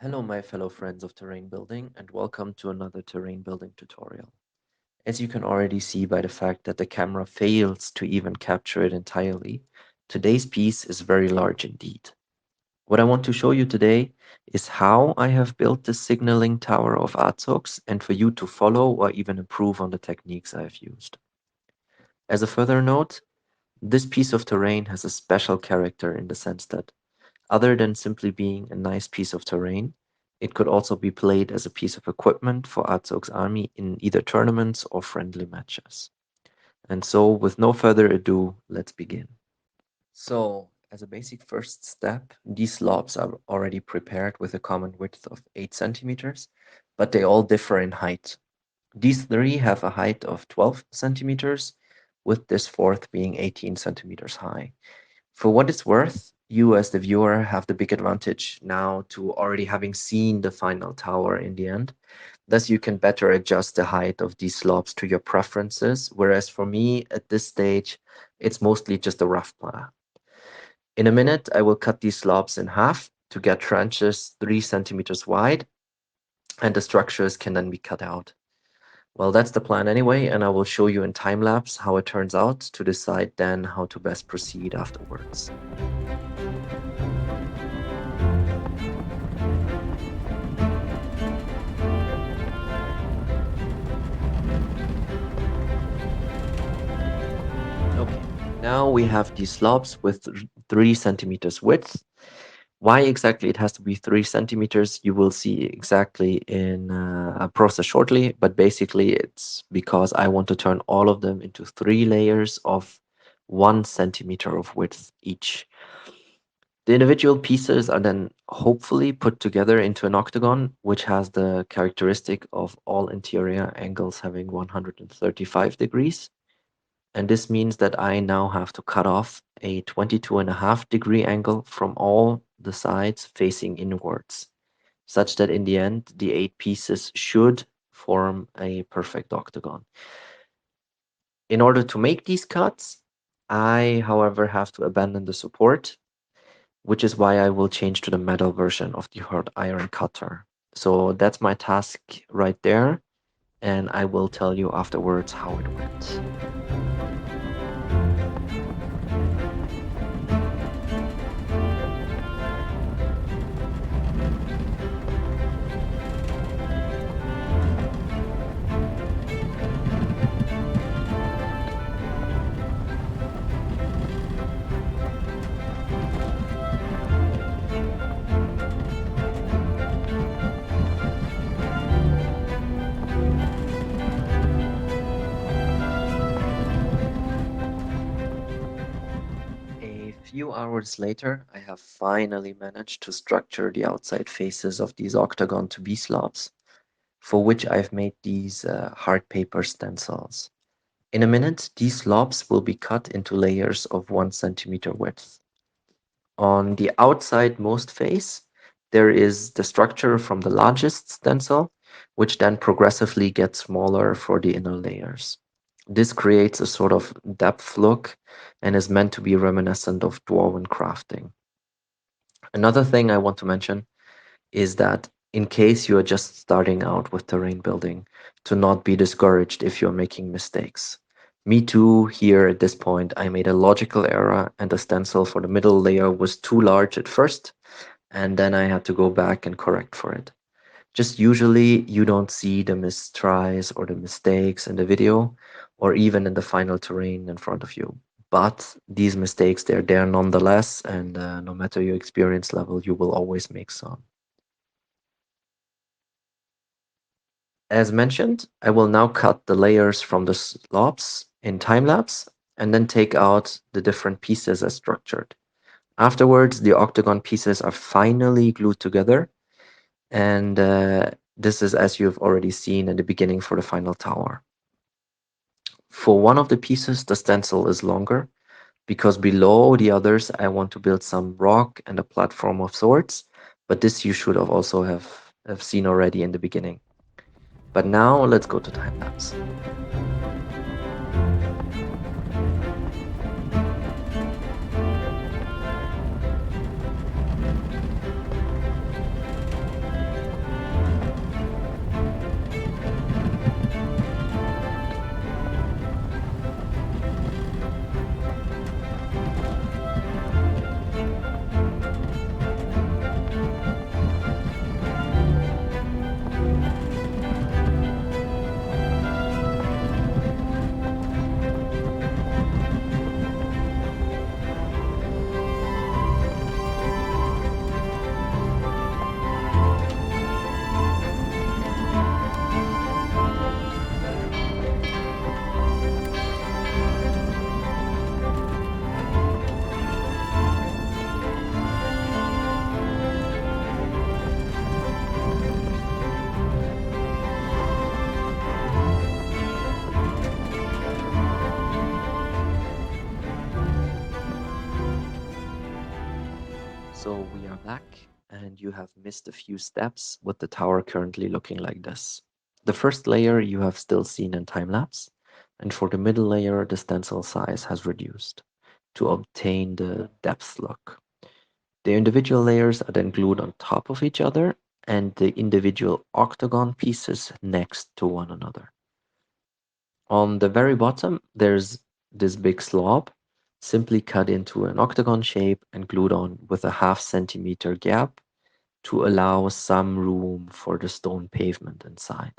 Hello, my fellow friends of terrain building, and welcome to another terrain building tutorial. As you can already see by the fact that the camera fails to even capture it entirely, today's piece is very large indeed. What I want to show you today is how I have built the signaling tower of Azogs and for you to follow or even improve on the techniques I have used. As a further note, this piece of terrain has a special character in the sense that other than simply being a nice piece of terrain, it could also be played as a piece of equipment for Azog's army in either tournaments or friendly matches. And so, with no further ado, let's begin. So, as a basic first step, these slopes are already prepared with a common width of 8 centimeters, but they all differ in height. These three have a height of 12 centimeters, with this fourth being 18 centimeters high. For what it's worth, you as the viewer have the big advantage now to already having seen the final tower in the end. Thus, you can better adjust the height of these slopes to your preferences, whereas for me, at this stage, it's mostly just a rough plan. In a minute, I will cut these slopes in half to get trenches 3 centimeters wide, and the structures can then be cut out. Well, that's the plan anyway, and I will show you in time lapse how it turns out to decide then how to best proceed afterwards. Okay, now we have these slabs with 3 centimeters width. Why exactly it has to be 3 centimeters, you will see exactly in a process shortly, but basically it's because I want to turn all of them into 3 layers of 1 centimeter of width each. The individual pieces are then hopefully put together into an octagon, which has the characteristic of all interior angles having 135 degrees. And this means that I now have to cut off a 22.5-degree angle from all the sides facing inwards, such that in the end, the 8 pieces should form a perfect octagon. In order to make these cuts, I, however, have to abandon the support, which is why I will change to the metal version of the hot iron cutter. So that's my task right there, and I will tell you afterwards how it went. A few hours later, I have finally managed to structure the outside faces of these octagon to be slabs, for which I've made these hard paper stencils. In a minute, these slabs will be cut into layers of 1 centimeter width. On the outside most face, there is the structure from the largest stencil, which then progressively gets smaller for the inner layers. This creates a sort of depth look and is meant to be reminiscent of dwarven crafting. Another thing I want to mention is that in case you are just starting out with terrain building, to not be discouraged if you're making mistakes. Me too, here at this point, I made a logical error and the stencil for the middle layer was too large at first, and then I had to go back and correct for it. Just usually you don't see the mistries or the mistakes in the video or even in the final terrain in front of you. But these mistakes, they're there nonetheless, and no matter your experience level, you will always make some. As mentioned, I will now cut the layers from the slabs in time lapse and then take out the different pieces as structured. Afterwards, the octagon pieces are finally glued together, and this is as you've already seen in the beginning for the final tower. For one of the pieces, the stencil is longer because below the others, I want to build some rock and a platform of sorts, but this you should have also have seen already in the beginning. But now let's go to time lapse. So we are back, and you have missed a few steps with the tower currently looking like this. The first layer you have still seen in time-lapse, and for the middle layer, the stencil size has reduced to obtain the depth look. The individual layers are then glued on top of each other, and the individual octagon pieces next to one another. On the very bottom, there's this big slob, simply cut into an octagon shape and glued on with a half centimeter gap to allow some room for the stone pavement inside.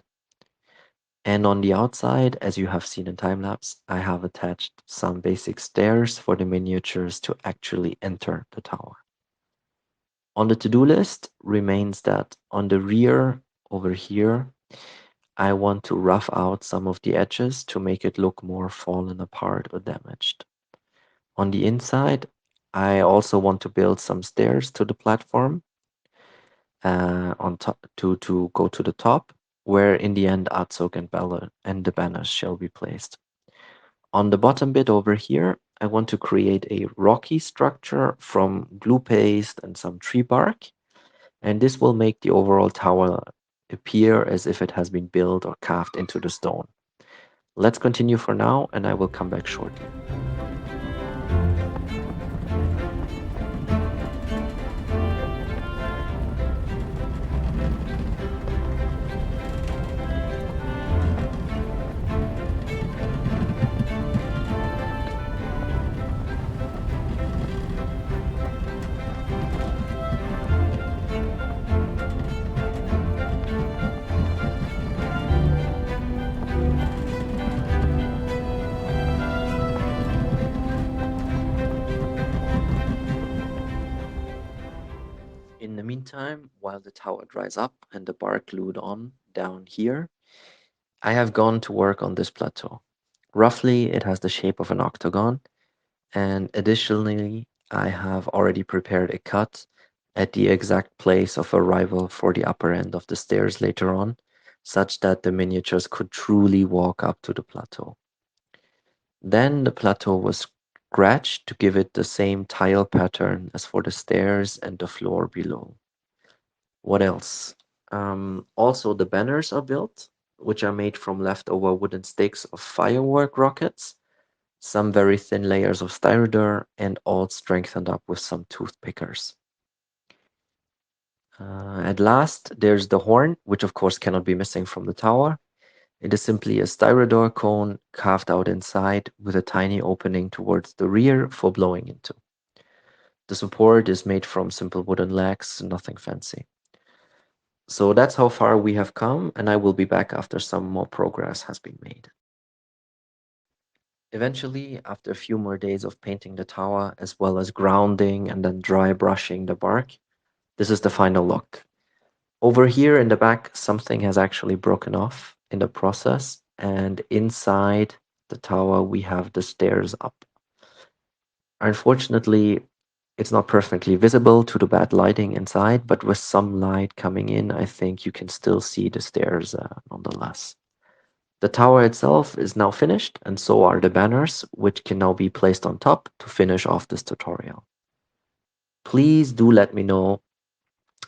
And on the outside, as you have seen in time lapse, I have attached some basic stairs for the miniatures to actually enter the tower. On the to-do list remains that on the rear over here, I want to rough out some of the edges to make it look more fallen apart or damaged. On the inside, I also want to build some stairs to the platform on top to go to the top, where in the end Azog and the banners shall be placed. On the bottom bit over here, I want to create a rocky structure from glue paste and some tree bark, and this will make the overall tower appear as if it has been built or carved into the stone. Let's continue for now, and I will come back shortly. In the meantime, while the tower dries up and the bark glued on down here, I have gone to work on this plateau. Roughly, it has the shape of an octagon, and additionally, I have already prepared a cut at the exact place of arrival for the upper end of the stairs later on, such that the miniatures could truly walk up to the plateau. Then the plateau was scratched to give it the same tile pattern as for the stairs and the floor below. What else? Also, the banners are built, which are made from leftover wooden sticks of firework rockets, some very thin layers of styrodur, and all strengthened up with some toothpickers. At last, there's the horn, which of course cannot be missing from the tower. It is simply a styrodur cone carved out inside with a tiny opening towards the rear for blowing into. The support is made from simple wooden legs, nothing fancy. So that's how far we have come, and I will be back after some more progress has been made. Eventually, after a few more days of painting the tower, as well as grounding and then dry brushing the bark, this is the final look. Over here in the back, something has actually broken off in the process, and inside the tower, we have the stairs up. Unfortunately, it's not perfectly visible to the bad lighting inside, but with some light coming in, I think you can still see the stairs nonetheless. The tower itself is now finished, and so are the banners, which can now be placed on top to finish off this tutorial. Please do let me know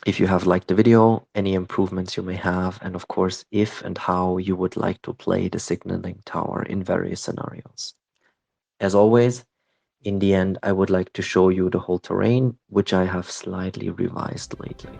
if you have liked the video, any improvements you may have, and of course, if and how you would like to play the signaling tower in various scenarios. As always, in the end, I would like to show you the whole terrain, which I have slightly revised lately.